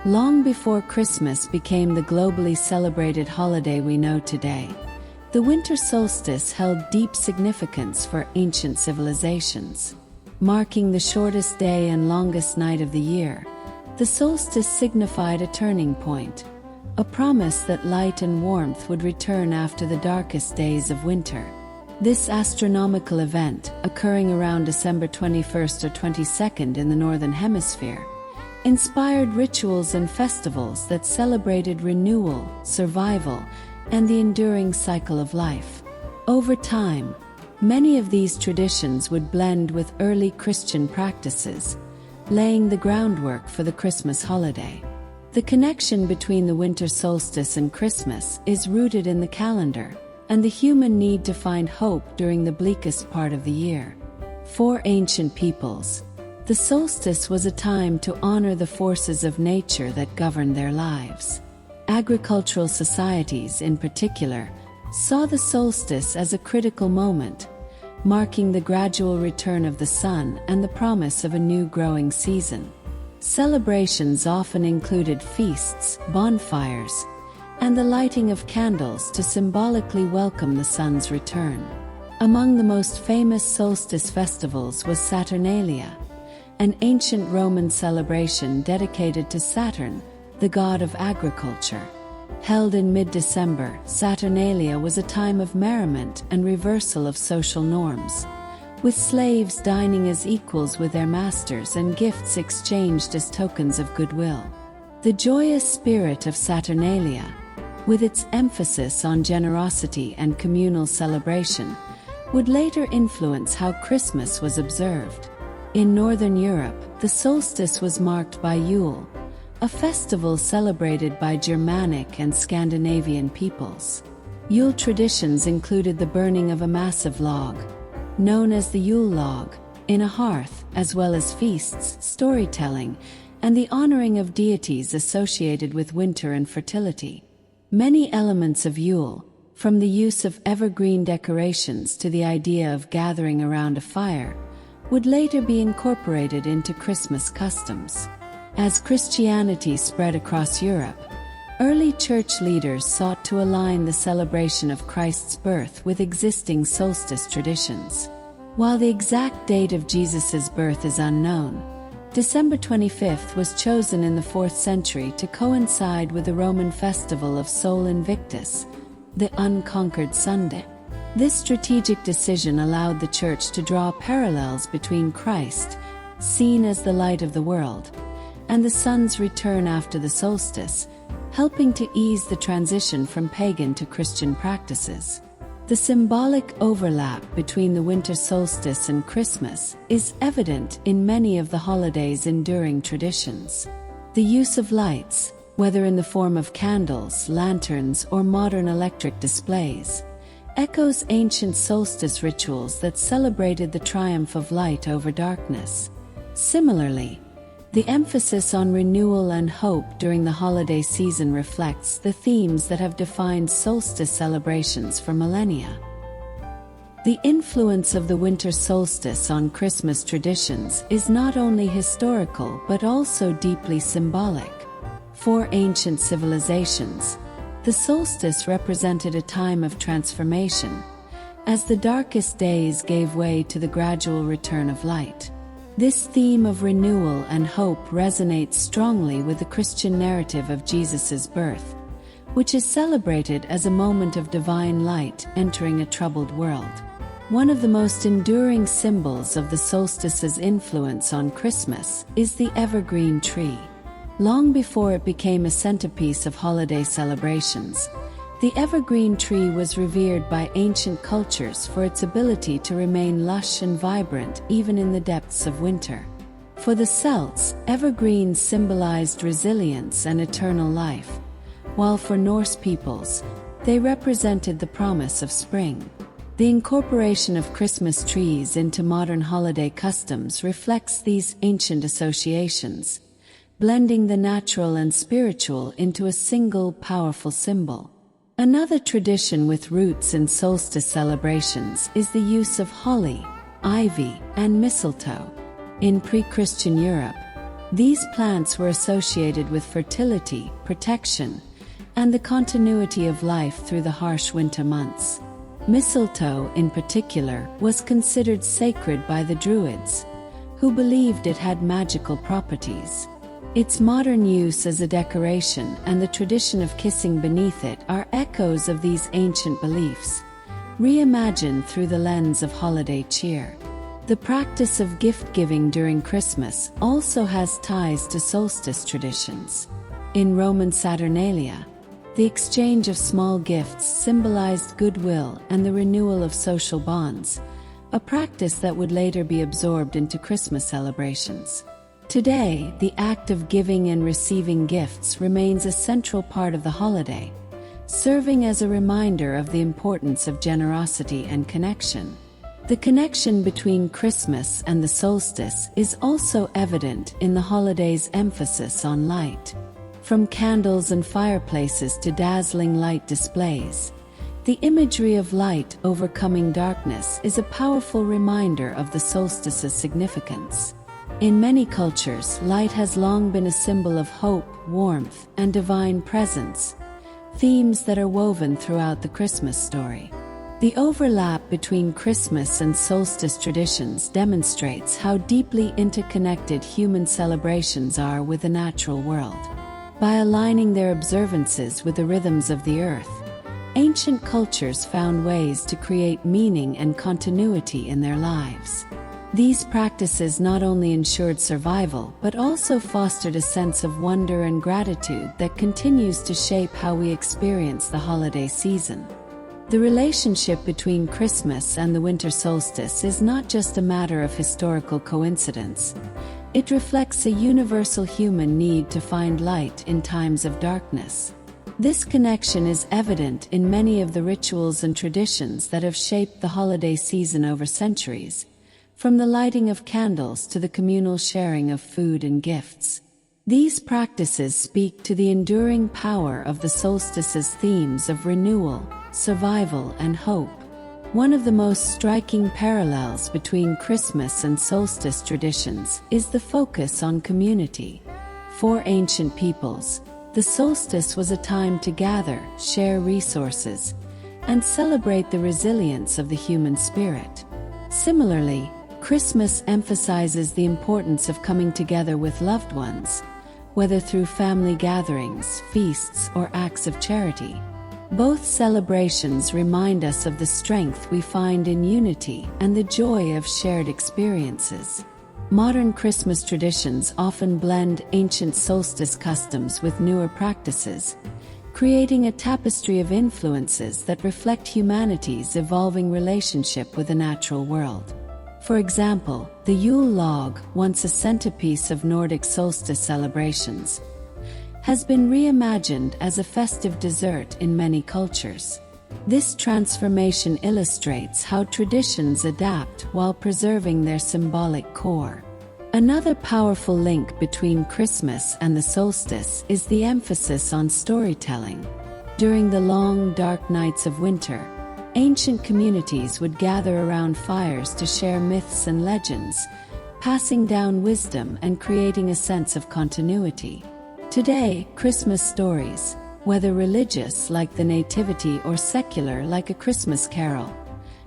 Long before Christmas became the globally celebrated holiday we know today, the winter solstice held deep significance for ancient civilizations. Marking the shortest day and longest night of the year, the solstice signified a turning point, a promise that light and warmth would return after the darkest days of winter. This astronomical event, occurring around December 21st or 22nd in the Northern Hemisphere, inspired rituals and festivals that celebrated renewal, survival, and the enduring cycle of life. Over time, many of these traditions would blend with early Christian practices, laying the groundwork for the Christmas holiday. The connection between the winter solstice and Christmas is rooted in the calendar and the human need to find hope during the bleakest part of the year. For ancient peoples, the solstice was a time to honor the forces of nature that govern their lives. Agricultural societies, in particular, saw the solstice as a critical moment, marking the gradual return of the sun and the promise of a new growing season. Celebrations often included feasts, bonfires, and the lighting of candles to symbolically welcome the sun's return. Among the most famous solstice festivals was Saturnalia, an ancient Roman celebration dedicated to Saturn, the god of agriculture. Held in mid-December, Saturnalia was a time of merriment and reversal of social norms, with slaves dining as equals with their masters and gifts exchanged as tokens of goodwill. The joyous spirit of Saturnalia, with its emphasis on generosity and communal celebration, would later influence how Christmas was observed. In Northern Europe, the solstice was marked by Yule, a festival celebrated by Germanic and Scandinavian peoples. Yule traditions included the burning of a massive log, known as the Yule log, in a hearth, as well as feasts, storytelling, and the honoring of deities associated with winter and fertility. Many elements of Yule, from the use of evergreen decorations to the idea of gathering around a fire, would later be incorporated into Christmas customs. As Christianity spread across Europe, early church leaders sought to align the celebration of Christ's birth with existing solstice traditions. While the exact date of Jesus' birth is unknown, December 25th was chosen in the 4th century to coincide with the Roman festival of Sol Invictus, the unconquered Sunday. This strategic decision allowed the Church to draw parallels between Christ, seen as the light of the world, and the sun's return after the solstice, helping to ease the transition from pagan to Christian practices. The symbolic overlap between the winter solstice and Christmas is evident in many of the holiday's enduring traditions. The use of lights, whether in the form of candles, lanterns, or modern electric displays, echoes ancient solstice rituals that celebrated the triumph of light over darkness. Similarly, the emphasis on renewal and hope during the holiday season reflects the themes that have defined solstice celebrations for millennia. The influence of the winter solstice on Christmas traditions is not only historical but also deeply symbolic. For ancient civilizations, the solstice represented a time of transformation, as the darkest days gave way to the gradual return of light. This theme of renewal and hope resonates strongly with the Christian narrative of Jesus' birth, which is celebrated as a moment of divine light entering a troubled world. One of the most enduring symbols of the solstice's influence on Christmas is the evergreen tree. Long before it became a centerpiece of holiday celebrations, the evergreen tree was revered by ancient cultures for its ability to remain lush and vibrant even in the depths of winter. For the Celts, evergreens symbolized resilience and eternal life, while for Norse peoples, they represented the promise of spring. The incorporation of Christmas trees into modern holiday customs reflects these ancient associations, blending the natural and spiritual into a single powerful symbol. Another tradition with roots in solstice celebrations is the use of holly, ivy, and mistletoe. In pre-Christian Europe, These plants were associated with fertility, protection, and the continuity of life through the harsh winter months. Mistletoe, in particular, was considered sacred by the Druids, who believed it had magical properties. Its modern use as a decoration and the tradition of kissing beneath it are echoes of these ancient beliefs, reimagined through the lens of holiday cheer. The practice of gift-giving during Christmas also has ties to solstice traditions. In Roman Saturnalia, the exchange of small gifts symbolized goodwill and the renewal of social bonds, a practice that would later be absorbed into Christmas celebrations. Today, the act of giving and receiving gifts remains a central part of the holiday, serving as a reminder of the importance of generosity and connection. The connection between Christmas and the solstice is also evident in the holiday's emphasis on light. From candles and fireplaces to dazzling light displays, the imagery of light overcoming darkness is a powerful reminder of the solstice's significance. In many cultures, light has long been a symbol of hope, warmth, and divine presence, themes that are woven throughout the Christmas story. The overlap between Christmas and solstice traditions demonstrates how deeply interconnected human celebrations are with the natural world. By aligning their observances with the rhythms of the earth, ancient cultures found ways to create meaning and continuity in their lives. These practices not only ensured survival but also fostered a sense of wonder and gratitude that continues to shape how we experience the holiday season. The relationship between Christmas and the winter solstice is not just a matter of historical coincidence. It reflects a universal human need to find light in times of darkness. This connection is evident in many of the rituals and traditions that have shaped the holiday season over centuries, from the lighting of candles to the communal sharing of food and gifts. These practices speak to the enduring power of the solstice's themes of renewal, survival, and hope. One of the most striking parallels between Christmas and solstice traditions is the focus on community. For ancient peoples, the solstice was a time to gather, share resources, and celebrate the resilience of the human spirit. Similarly, Christmas emphasizes the importance of coming together with loved ones, whether through family gatherings, feasts, or acts of charity. Both celebrations remind us of the strength we find in unity and the joy of shared experiences. Modern Christmas traditions often blend ancient solstice customs with newer practices, creating a tapestry of influences that reflect humanity's evolving relationship with the natural world. For example, the Yule log, once a centerpiece of Nordic solstice celebrations, has been reimagined as a festive dessert in many cultures. This transformation illustrates how traditions adapt while preserving their symbolic core. Another powerful link between Christmas and the solstice is the emphasis on storytelling. During the long, dark nights of winter, ancient communities would gather around fires to share myths and legends, passing down wisdom and creating a sense of continuity. Today, Christmas stories, whether religious like the Nativity or secular like A Christmas Carol,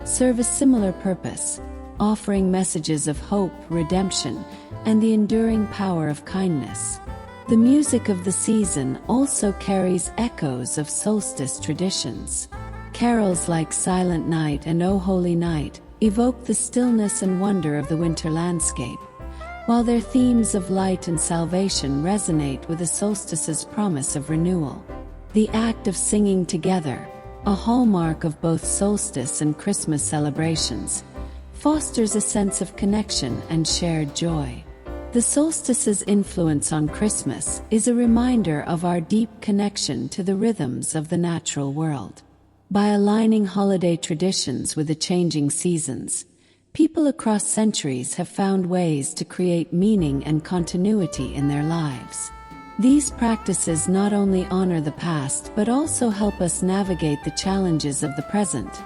serve a similar purpose, offering messages of hope, redemption, and the enduring power of kindness. The music of the season also carries echoes of solstice traditions. Carols like Silent Night and O Holy Night evoke the stillness and wonder of the winter landscape, while their themes of light and salvation resonate with the solstice's promise of renewal. The act of singing together, a hallmark of both solstice and Christmas celebrations, fosters a sense of connection and shared joy. The solstice's influence on Christmas is a reminder of our deep connection to the rhythms of the natural world. By aligning holiday traditions with the changing seasons, people across centuries have found ways to create meaning and continuity in their lives. These practices not only honor the past but also help us navigate the challenges of the present,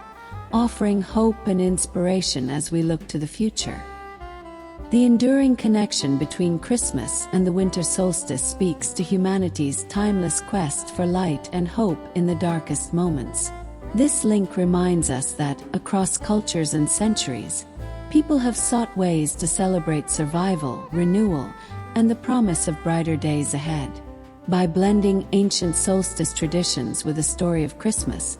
offering hope and inspiration as we look to the future. The enduring connection between Christmas and the winter solstice speaks to humanity's timeless quest for light and hope in the darkest moments. This link reminds us that, across cultures and centuries, people have sought ways to celebrate survival, renewal, and the promise of brighter days ahead. By blending ancient solstice traditions with the story of Christmas,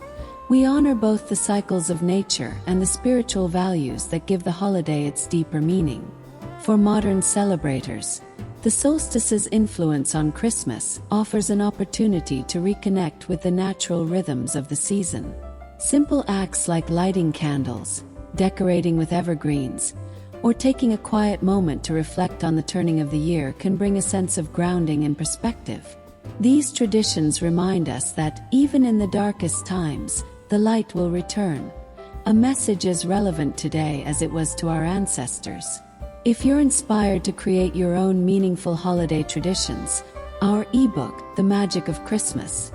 we honor both the cycles of nature and the spiritual values that give the holiday its deeper meaning. For modern celebrators, the solstice's influence on Christmas offers an opportunity to reconnect with the natural rhythms of the season. Simple acts like lighting candles, decorating with evergreens, or taking a quiet moment to reflect on the turning of the year can bring a sense of grounding and perspective. These traditions remind us that, even in the darkest times, the light will return, a message as relevant today as it was to our ancestors. If you're inspired to create your own meaningful holiday traditions, our ebook, The Magic of Christmas: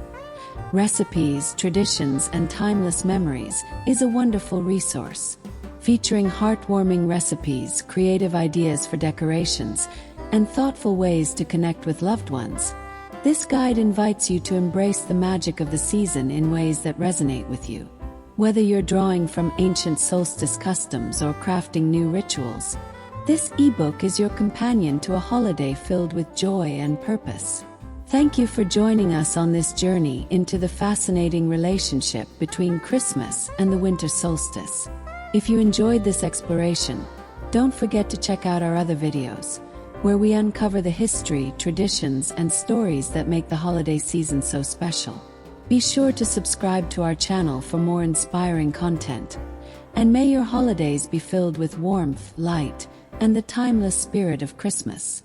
Recipes, Traditions, and Timeless Memories, is a wonderful resource. Featuring heartwarming recipes, creative ideas for decorations, and thoughtful ways to connect with loved ones, this guide invites you to embrace the magic of the season in ways that resonate with you. Whether you're drawing from ancient solstice customs or crafting new rituals, this ebook is your companion to a holiday filled with joy and purpose. Thank you for joining us on this journey into the fascinating relationship between Christmas and the winter solstice. If you enjoyed this exploration, don't forget to check out our other videos, where we uncover the history, traditions, and stories that make the holiday season so special. Be sure to subscribe to our channel for more inspiring content. And may your holidays be filled with warmth, light, and the timeless spirit of Christmas.